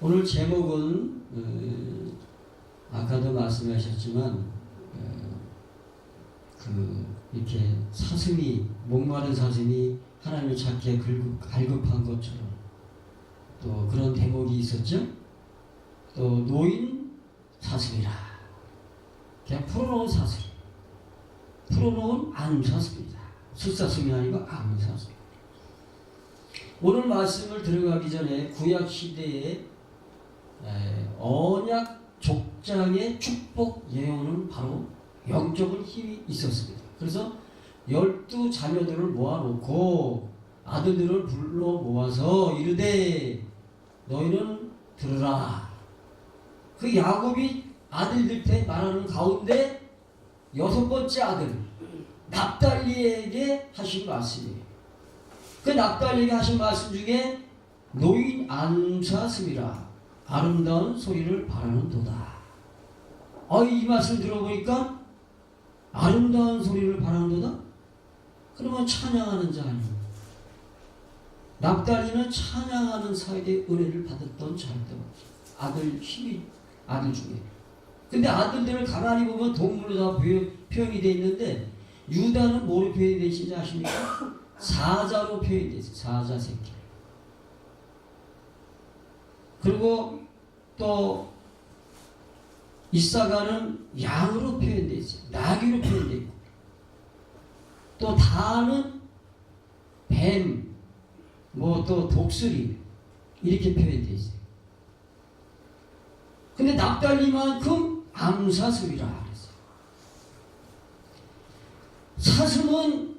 오늘 제목은 아까도 말씀하셨지만 이렇게 사슴이 목마른 사슴이 하나님을 찾기에 갈급한 것처럼 또 그런 대목이 있었죠. 또 노인 사슴이라 그냥 풀어놓은 사슴, 풀어놓은 암사슴이다. 숫사슴이 아니고 암사슴. 오늘 말씀을 들어가기 전에 구약 시대에 언약 족장의 축복 예언은 바로 영적인 힘이 있었습니다. 그래서 12자녀들을 모아놓고 아들들을 불러 모아서 이르되 너희는 들으라. 그 야곱이 아들들한테 말하는 가운데 6번째 아들 납달리에게 하신 말씀이에요. 그 납달리에게 하신 말씀 중에 노인 암사슴이라 아름다운 소리를 바라는도다. 이 말씀 들어보니까 아름다운 소리를 바라는도다? 그러면 찬양하는 자 아니에요. 납달리는 찬양하는 사이에 은혜를 받았던 자였다. 아들 중에. 근데 아들들을 가만히 보면 동물로 다 표현이 되어 있는데 유다는 뭐로 표현이 되시는지 아십니까? 사자로 표현이 되어 있어요. 사자 새끼. 그리고 또 이사가는 양으로 표현되어 있어요. 나귀로 표현되어 있고 또 다는 뱀, 또 독수리 이렇게 표현되어 있어요. 근데 납달리만큼 암사슴이라 그랬어요. 사슴은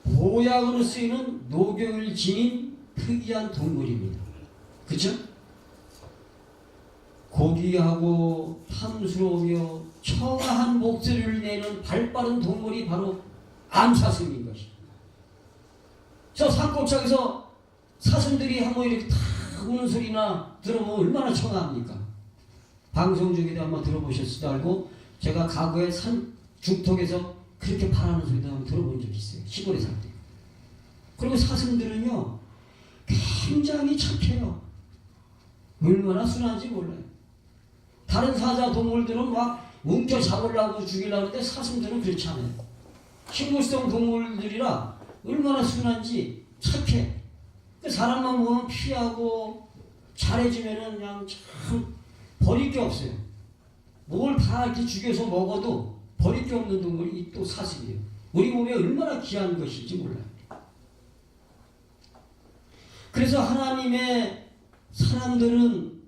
보약으로 쓰이는 노경을 지닌 특이한 동물입니다. 그렇죠? 고귀하고 탐스러우며 청아한 목소리를 내는 발빠른 동물이 바로 암사슴인 것입니다. 저 산골짜기에서 사슴들이 한번 이렇게 탁 우는 소리나 들어보면 얼마나 청아합니까? 방송 중에도 한번 들어보셨을지도 알고 제가 과거에 산 중턱에서 그렇게 바라는 소리도 한번 들어본 적이 있어요. 시골에 살 때. 그리고 사슴들은요 굉장히 착해요. 얼마나 순한지 몰라요. 다른 사자 동물들은 막 움켜 잡으려고 죽이려고 하는데 사슴들은 그렇지 않아요. 식물성 동물들이라 얼마나 순한지 착해. 사람만 보면 피하고 잘해주면은 그냥 참 버릴 게 없어요. 뭘 다 이렇게 죽여서 먹어도 버릴 게 없는 동물이 또 사슴이에요. 우리 몸에 얼마나 귀한 것인지 몰라요. 그래서 하나님의 사람들은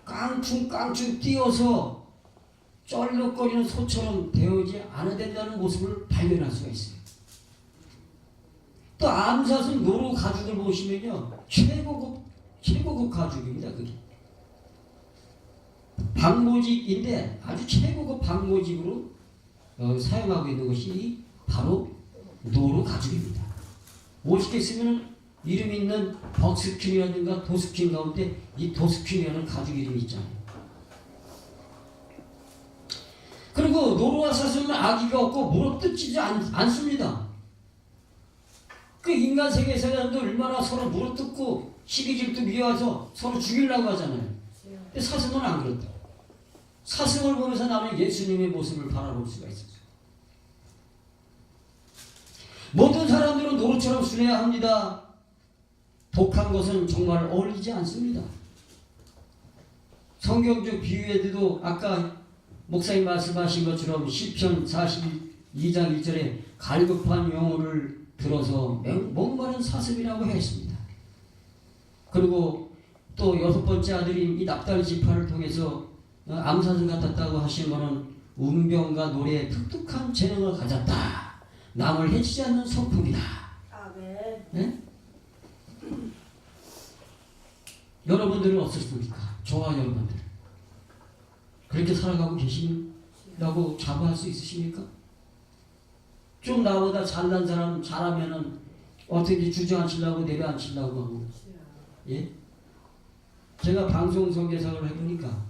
깡충깡충 뛰어서 쩔럭거리는 소처럼 되어지 않아야 된다는 모습을 발견할 수가 있어요. 또 암사슴 노루 가죽을 보시면요 최고급 가죽입니다. 그게 방모직인데 아주 최고급 방모직으로 사용하고 있는 것이 바로 노루 가죽입니다. 멋있게 쓰면 이름 있는 벅스퀸이라든가 도스퀸 가운데 이 도스퀸이라는 가죽 이름이 있잖아요. 그리고 노루와 사슴은 아기가 없고 물어뜯지 않습니다. 그 인간 세계 사람도 얼마나 서로 물어뜯고 시기질도 미워서 서로 죽이려고 하잖아요. 근데 사슴은 안 그렇다. 사슴을 보면서 나는 예수님의 모습을 바라볼 수가 있어요. 모든 사람들은 노루처럼 순해야 합니다. 독한 것은 정말 어울리지 않습니다. 성경적 비유에도 아까 목사님 말씀하신 것처럼 시편 42장 1절에 갈급한 영혼을 들어서 목마른 사슴이라고 했습니다. 그리고 또 6번째 아들인 이 납달리 지파를 통해서 암사슴 같았다고 하신 것은 운병과 노래에 독특한 재능을 가졌다. 남을 해치지 않는 성품이다. 아멘. 네? 여러분들은 어떻습니까? 저와 여러분들 그렇게 살아가고 계신다고 자부할 수 있으십니까? 좀 나보다 잘난 사람 잘하면은 어떻게 주저앉히려고 내려앉히려고 하고 예? 제가 방송 설계사를 해보니까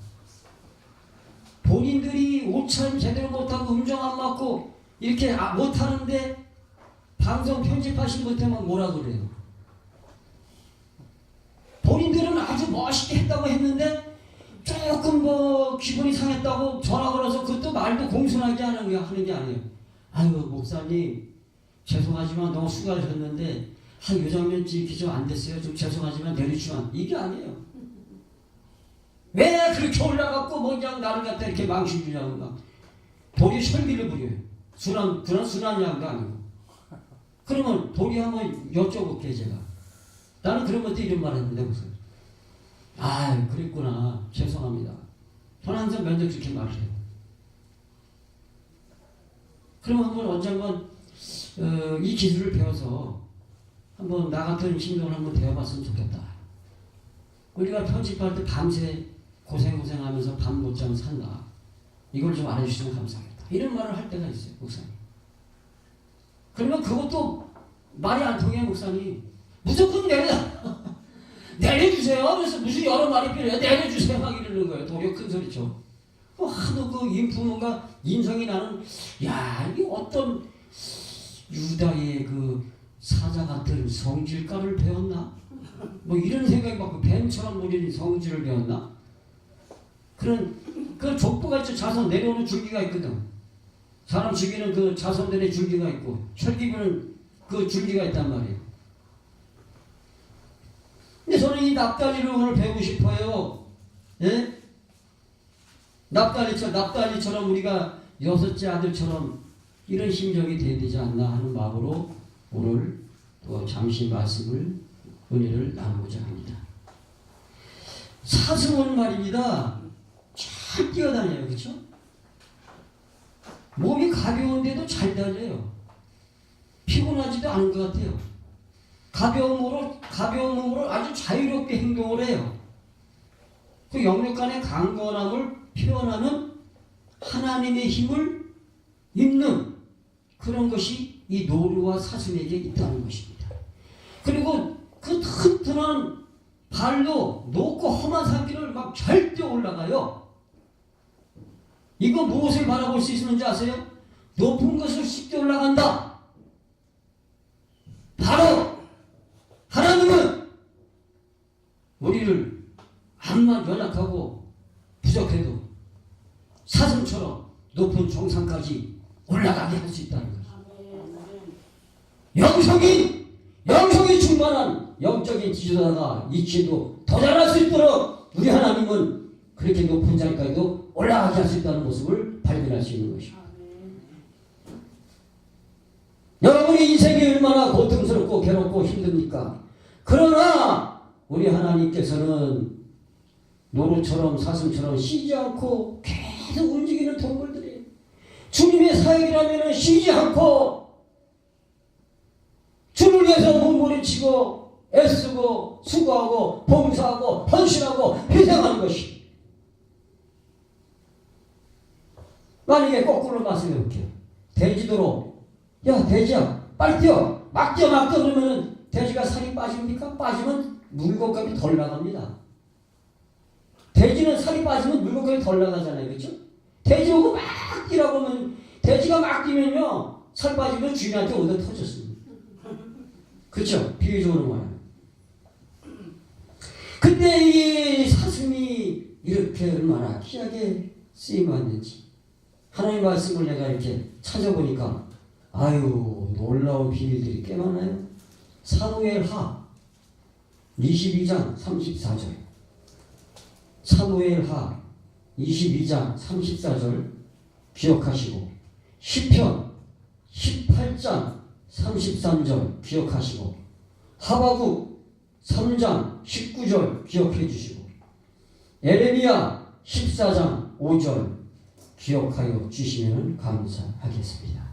본인들이 옷차림 제대로 못하고 음정 안 맞고 이렇게 못하는데 방송 편집하신 분한테만 뭐라 그래요. 본인들은 아주 멋있게 맛있게 했다고 했는데 조금 뭐 기분이 상했다고 전화 걸어서 그것도 말도 공손하게 하는 게 아니에요. 아유 목사님 죄송하지만 너무 수고하셨는데 한 요 장면 찍기 좀 안 됐어요. 좀 죄송하지만 내려주면 이게 아니에요. 왜 그렇게 올라갔고 뭐 그냥 나를 갖다 이렇게 망신 주냐고 막 도리 설비를 부려요. 그런 순한 양도 아니고. 그러면 도리 한번 여쭤볼게 제가. 나는 그런 것도 이런 말 했는데 무슨 아 그랬구나 죄송합니다. 저는 항상 면접 그렇게 말해요. 그럼 한번 언젠간 이 기술을 배워서 한번 나 같은 신동을 한번 배워봤으면 좋겠다. 우리가 편집할 때 밤새 고생하면서 밤 못 자면 산다. 이걸 좀 알아주시면 감사하겠다. 이런 말을 할 때가 있어요, 목사님. 그러면 그것도 말이 안 통해요, 목사님. 무조건 내려주세요. 그래서 무슨 여러 말이 필요해요. 내려주세요. 막 이러는 거예요. 도리어 큰 소리죠. 하도 그 인품과 인성이 나는, 야, 이게 어떤 유다의 그 사자 같은 성질가를 배웠나? 뭐 이런 생각이 막 뱀처럼 우리는 성질을 배웠나? 그 족보가 있죠. 자손 내려오는 줄기가 있거든. 사람 죽이는 그 자손들의 줄기가 있고 철기부는 그 줄기가 있단 말이에요. 근데 저는 이 납달리를 오늘 배우고 싶어요. 예? 납달리처럼 우리가 여섯째 아들처럼 이런 심정이 돼야 되지 않나 하는 마음으로 오늘 또 잠시 은혜를 나누고자 합니다. 사슴은 말입니다. 잘 뛰어다녀요. 그렇죠? 몸이 가벼운데도 잘 달려요. 피곤하지도 않은 것 같아요. 가벼운 몸으로 아주 자유롭게 행동을 해요. 그 영육간의 강건함을 표현하는 하나님의 힘을 입는 그런 것이 이 노루와 사슴에게 있다는 것입니다. 그리고 그 튼튼한 발로 높고 험한 산길을 막 절대 올라가요. 이거 무엇을 바라볼 수 있는지 아세요? 높은 것을 쉽게 올라간다. 바로 하나님은 우리를 암만 연약하고 부족해도 사슴처럼 높은 정상까지 올라가게 할 수 있다는 거죠. 영성이 충만한 영적인 지도자가 이치도 더 잘할 수 있도록 우리 하나님은 그렇게 높은 자리까지도 올라가게 할 수 있다는 모습을 발견할 수 있는 것입니다. 여러분이 인생이 얼마나 고통스럽고 괴롭고 힘듭니까? 그러나 우리 하나님께서는 노루처럼 사슴처럼 쉬지 않고 계속 움직이는 동물들이에요. 주님의 사역이라면 쉬지 않고 주를 위해서 몸부림치고 애쓰고 수고하고 봉사하고 헌신하고 희생하는 것이. 만약에 거꾸로 말씀해 볼게요. 돼지도로 야 돼지야 빨리 뛰어 막 뛰어 그러면은 돼지가 살이 빠집니까? 빠지면 물건값이 덜 나갑니다. 돼지는 살이 빠지면 물건값이 덜 나가잖아요. 그렇죠? 돼지 오고 막 뛰라고 하면 돼지가 막 뛰면요 살 빠지면 주인한테 얻어 터졌습니다. 그렇죠? 비유적으로 말하면. 근데 이 사슴이 이렇게 얼마나 귀하게 쓰임받는지 하나님 말씀을 내가 이렇게 찾아보니까 아유 놀라운 비밀들이 꽤 많아요. 사무엘하 22장 34절 사무엘하 22장 34절 기억하시고 시편 18장 33절 기억하시고 하바국 3장 19절 기억해 주시고 에레미야 14장 5절 기억하여 주시면 감사하겠습니다.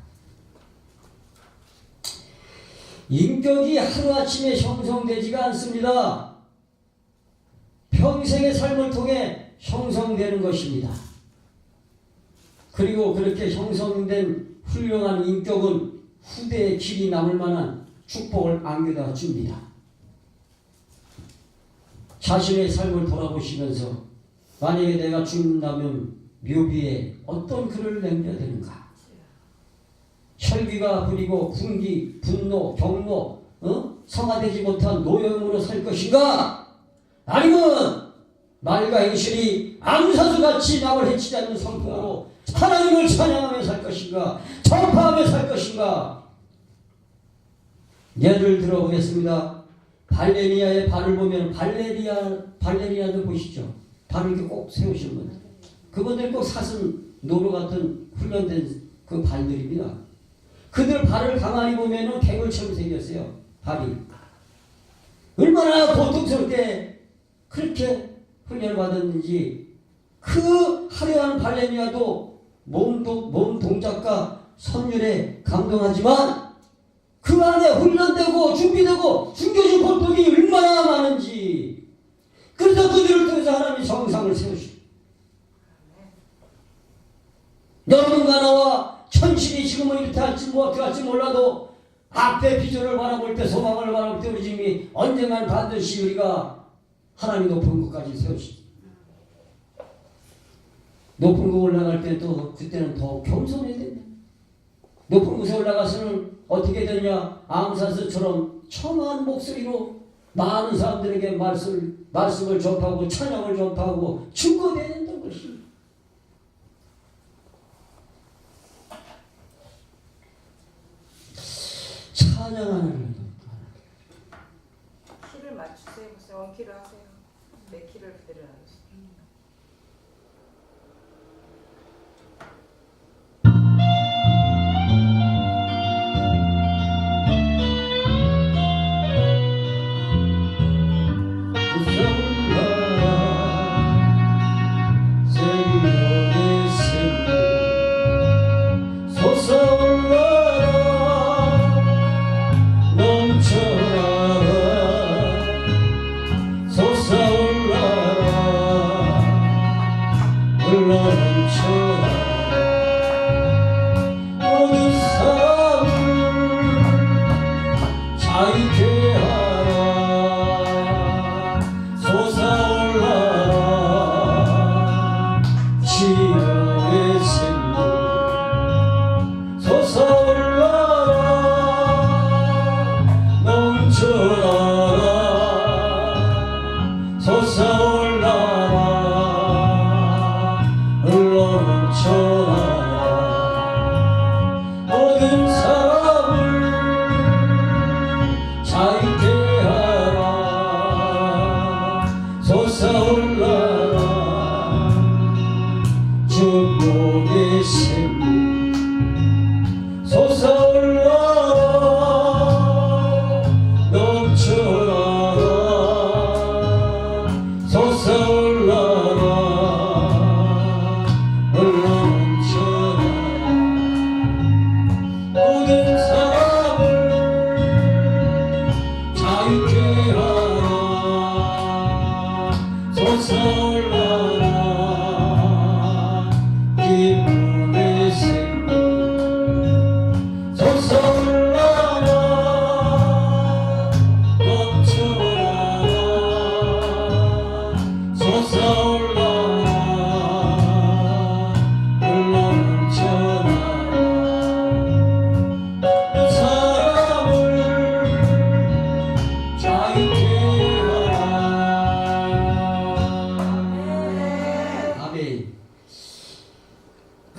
인격이 하루아침에 형성되지가 않습니다. 평생의 삶을 통해 형성되는 것입니다. 그리고 그렇게 형성된 훌륭한 인격은 후대에 길이 남을 만한 축복을 안겨다 줍니다. 자신의 삶을 돌아보시면서 만약에 내가 죽는다면 묘비에 어떤 글을 남겨야 되는가? 혈기가 부리고 군기, 분노, 경로, 성화되지 못한 노염으로 살 것인가? 아니면 말과 행실이 암사수같이 남을 해치지 않는 성품으로 하나님을 찬양하며 살 것인가, 전파하며 살 것인가. 예를 들어보겠습니다. 발레리아의 발을 보면 발레리아도 보시죠. 발을 이렇게 꼭 세우시는 분들. 그분들 꼭 사슴 노루 같은 훈련된 그 발들입니다. 그들 발을 가만히 보면은 개굴처럼 생겼어요. 발이. 얼마나 고통스럽게 그렇게 훈련을 받았는지. 그 화려한 발레리아도 몸 동작과 선율에 감동하지만 그 안에 훈련되고 준비되고 숨겨진 고통이 얼마나 많은지. 그래서 그들을 통해서 하나님이 정상을 세우시고, 여러분과 나와 천신이 지금은 이렇게 할지 어떻게 할지 몰라도 앞에 비전을 바라볼 때, 소망을 바라볼 때 우리 주님이 언젠간 반드시 우리가 하나님 높은 곳까지 세우시고, 높은 곳 올라갈 때 또 그때는 더 겸손해야 된다. 높은 곳에 올라가서는 어떻게 되냐? 암사스처럼 청아한 목소리로 많은 사람들에게 말씀을 전파하고 찬양을 전파하고 증거해야 된다는 것이. 찬양하는 키를 맞추세요. 무슨 원키를 하세요. 내 키를 그대로 하겠습니다.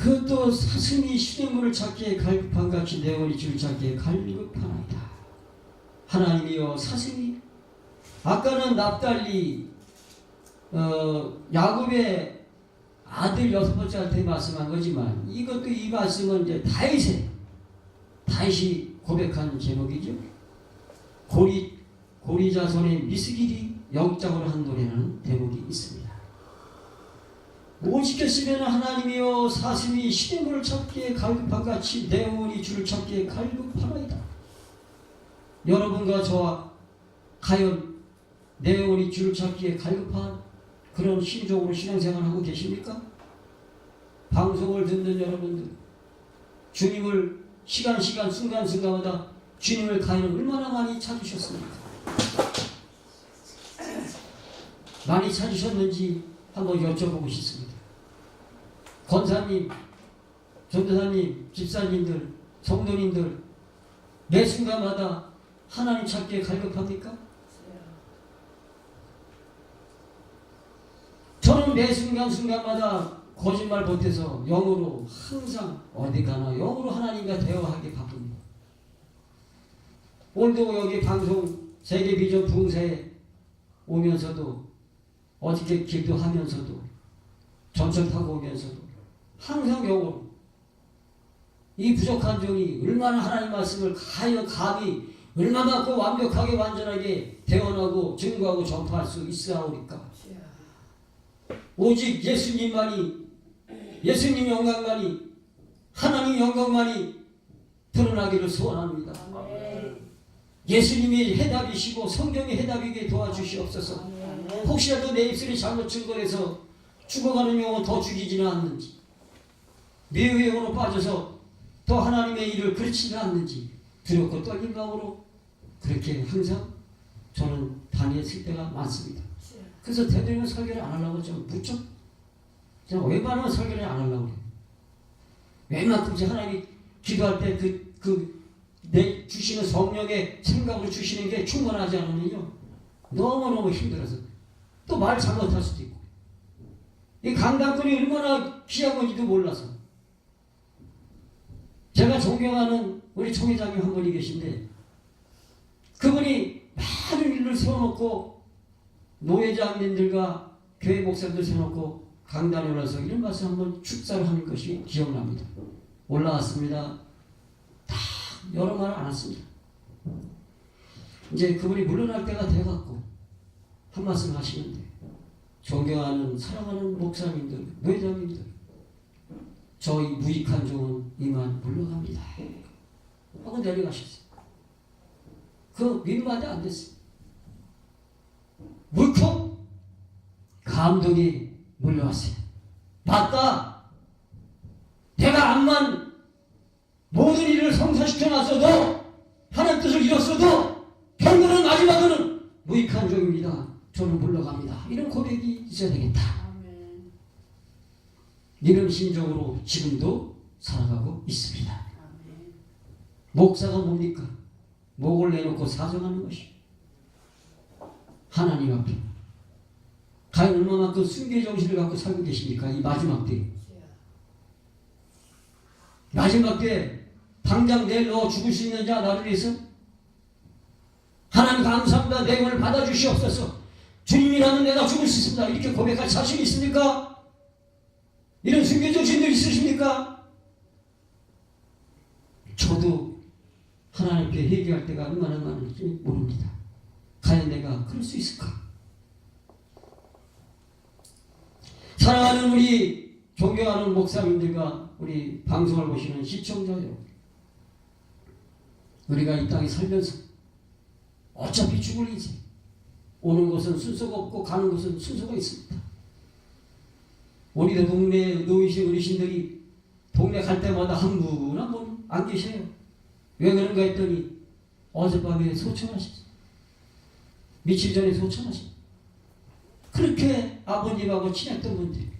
그것도 사슴이 시냇물을 찾기에 갈급한 같이 내 영혼이 주를 찾기에 갈급하나이다. 하나님이여, 사슴이 아까는 납달리 야곱의 아들 6번째한테 말씀한 거지만 이것도, 이 말씀은 이제 다윗이 고백한 제목이죠. 고리 자손의 미스길이 영적으로 한 노래는 대목이 있습니다. 오직했으면 하나님이여, 사슴이 시냇물을 찾기에 갈급한 같이 내 영혼이 주를 찾기에 갈급하나이다. 여러분과 저와 과연 내 영혼이 주를 찾기에 갈급한 그런 심정으로 신앙생활하고 계십니까? 방송을 듣는 여러분들, 주님을 순간순간마다 주님을 과연 얼마나 많이 찾으셨습니까? 많이 찾으셨는지 한번 여쭤보고 싶습니다. 권사님, 전도사님, 집사님들, 성도님들, 매 순간마다 하나님 찾기에 갈급합니까? 매 순간순간마다 거짓말 못해서 영으로 항상 어디 가나 영으로 하나님과 대화하기 바쁩니다. 오늘도 여기 방송 세계 비전 부흥사에 오면서도 어저께 기도하면서도 전철 타고 오면서도 항상 영으로 이 부족한 종이 얼마나 하나님 말씀을 감히 얼마나 완벽하게 완전하게 대언하고 증거하고 전파할 수 있사오리까. 오직 예수님만이 예수님 영광만이 하나님 영광만이 드러나기를 소원합니다. 예수님이 해답이시고 성경이 해답이게 도와주시옵소서. 혹시라도 내 입술이 잘못 증거해서 죽어가는 영혼 더 죽이지는 않는지, 미혹의 영혼으로 빠져서 더 하나님의 일을 그르치지 않는지 두렵고 떨린 마음으로 그렇게 항상 저는 다녔을 때가 많습니다. 그래서 대들면 설교를 안 하려고 좀 무척 그냥 웬만하면 설교를 안 하려고 그래요. 웬만큼씩 하나님이 기도할 때 내 주시는 성령의 생각으로 주시는 게 충분하지 않으면요 너무너무 힘들어서 또 말 잘못할 수도 있고, 이 강단권이 얼마나 귀한 건지도 몰라서. 제가 존경하는 우리 총회장님 한 분이 계신데 그분이 많은 일을 세워놓고 노회장님들과 교회 목사님들 세워놓고 강단에 올라서 이런 말씀 한번 축사를 하는 것이 기억납니다. 올라왔습니다. 다 여러 말을 안 했습니다. 이제 그분이 물러날 때가 돼갖고 한 말씀 하시는데, 존경하는 사랑하는 목사님들, 노회장님들, 저희 무익한 종은 이만 물러갑니다 하고 내려가셨어요. 그 민마디 안 됐어요. 물컥 감동이 몰려왔어요. 맞다. 내가 암만 모든 일을 성사시켜놨어도 하나님 뜻을 이뤘어도 결국은 마지막에는 무익한 종입니다. 저는 물러갑니다. 이런 고백이 있어야 되겠다. 아멘. 이런 심정으로 지금도 살아가고 있습니다. 아멘. 목사가 뭡니까? 목을 내놓고 사정하는 것이 하나님 앞에 과연 얼마만큼 순교의 정신을 갖고 살고 계십니까? 이 마지막 때, 마지막 때 당장 내일 너 죽을 수 있는 자 나를 위해서 하나님 감사합니다. 내 영을 받아주시옵소서. 주님이라면 내가 죽을 수 있습니다. 이렇게 고백할 자신이 있습니까? 이런 순교 정신도 있으십니까? 저도 하나님께 회개할 때가 얼마나 많은지 모릅니다. 과연 내가 그럴 수 있을까? 사랑하는 우리 존경하는 목사님들과 우리 방송을 보시는 시청자 여러분, 우리가 이 땅에 살면서 어차피 죽을 인생, 오는 곳은 순서가 없고 가는 곳은 순서가 있습니다. 우리 동네 노이신 어르신들이 동네 갈 때마다 한 분 한 분 안 계셔요. 왜 그런가 했더니 어젯밤에 소천하셨어요. 며칠 전에 소천하셨어요. 그렇게 아버님하고 친했던 분들,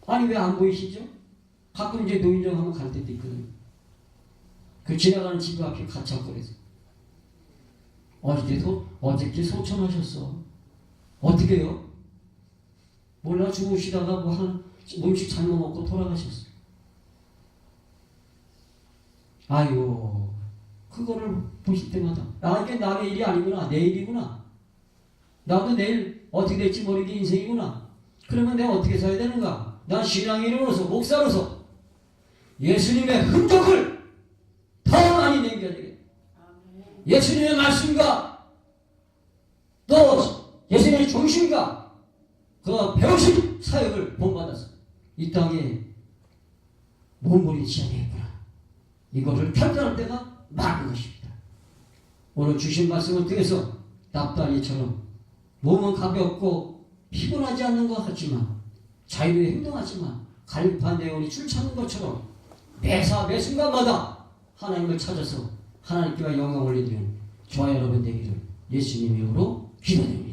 아니 왜 안 보이시죠? 가끔 이제 노인정 하면 갈 때도 있거든요. 그 지나가는 집 앞에 갇혔거려서 어저께 소천하셨어. 어떻게 해요? 몰라, 주무시다가 뭐 한 음식 잘못 먹고 돌아가셨어. 아유, 그거를 보실 때마다 이게 남의 일이 아니구나, 내 일이구나. 나도 내일 어떻게 될지 모르게 인생이구나. 그러면 내가 어떻게 살아야 되는가? 난 신앙인으로서, 목사로서 예수님의 흔적을 더 많이 남겨야 되겠다. 예수님의 말씀과 또 예수님의 중심과 그 배우신 사역을 본받아서 이 땅에 몸부림쳐야 되겠구나. 이거를 결단할 때가 많은 것입니다. 오늘 주신 말씀을 통해서 납다니처럼 몸은 가볍고 피곤하지 않는 것 같지만 자유롭게 행동하지만 갈급한 영혼이 줄차는 것처럼 매사 매순간마다 하나님을 찾아서 하나님께만 영광 올리는 저와 여러분 되기를 예수님 이름으로 기도드립니다.